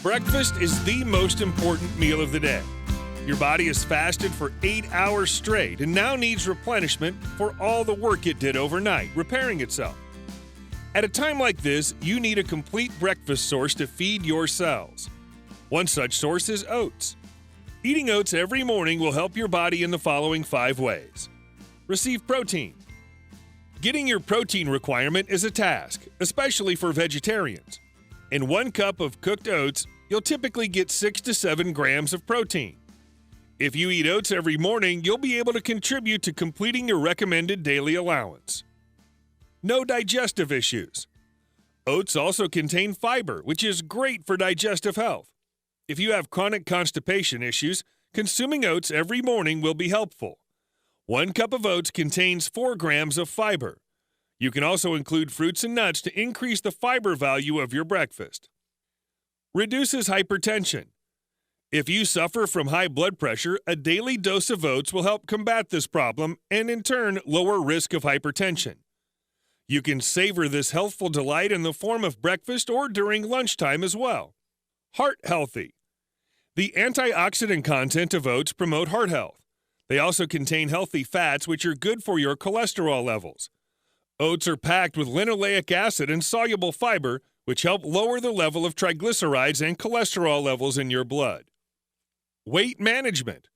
Breakfast is the most important meal of the day. Your body has fasted for 8 hours straight and now needs replenishment for all the work it did overnight, repairing itself. At a time like this, you need a complete breakfast source to feed your cells. One such source is oats. Eating oats every morning will help your body in the following 5 ways. Receive protein. Getting your protein requirement is a task, especially for vegetarians. In 1 cup of cooked oats, you'll typically get 6 to 7 grams of protein. If you eat oats every morning, you'll be able to contribute to completing your recommended daily allowance. No digestive issues. Oats also contain fiber, which is great for digestive health. If you have chronic constipation issues, consuming oats every morning will be helpful. 1 cup of oats contains 4 grams of fiber. You can also include fruits and nuts to increase the fiber value of your breakfast. Reduces hypertension. If you suffer from high blood pressure, a daily dose of oats will help combat this problem and, in turn, lower risk of hypertension. You can savor this healthful delight in the form of breakfast or during lunchtime as well. Heart healthy. The antioxidant content of oats promote heart health. They also contain healthy fats which are good for your cholesterol levels. Oats are packed with linoleic acid and soluble fiber, which help lower the level of triglycerides and cholesterol levels in your blood. Weight management.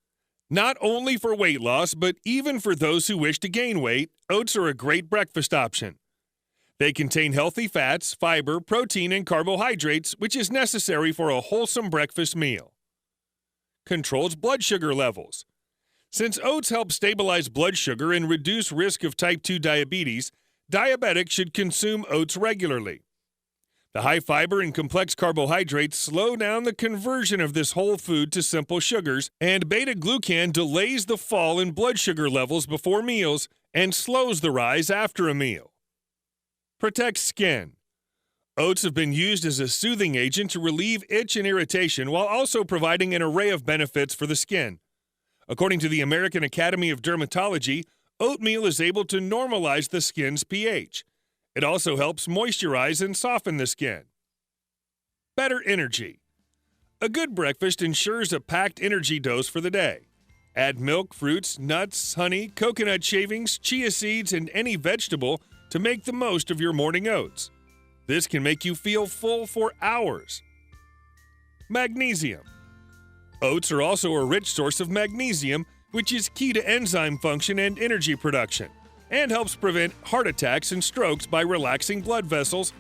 Not only for weight loss, but even for those who wish to gain weight, oats are a great breakfast option. They contain healthy fats, fiber, protein, and carbohydrates, which is necessary for a wholesome breakfast meal. Controls blood sugar levels. Since oats help stabilize blood sugar and reduce risk of type 2 diabetes, diabetics should consume oats regularly. The high fiber and complex carbohydrates slow down the conversion of this whole food to simple sugars, and beta-glucan delays the fall in blood sugar levels before meals and slows the rise after a meal. Protects skin. Oats have been used as a soothing agent to relieve itch and irritation while also providing an array of benefits for the skin. According to the American Academy of Dermatology, oatmeal is able to normalize the skin's pH. It also helps moisturize and soften the skin. Better energy. A good breakfast ensures a packed energy dose for the day. Add milk, fruits, nuts, honey, coconut shavings, chia seeds, and any vegetable to make the most of your morning oats. This can make you feel full for hours. Magnesium. Oats are also a rich source of magnesium, which is key to enzyme function and energy production, and helps prevent heart attacks and strokes by relaxing blood vessels,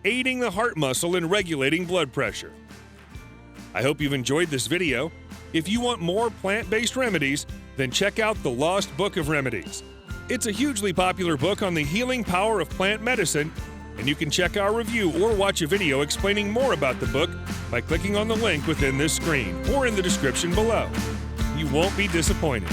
aiding the heart muscle in regulating blood pressure. I hope you've enjoyed this video. If you want more plant-based remedies, then check out The Lost Book of Remedies. It's a hugely popular book on the healing power of plant medicine, and you can check our review or watch a video explaining more about the book by clicking on the link within this screen or in the description below. You won't be disappointed.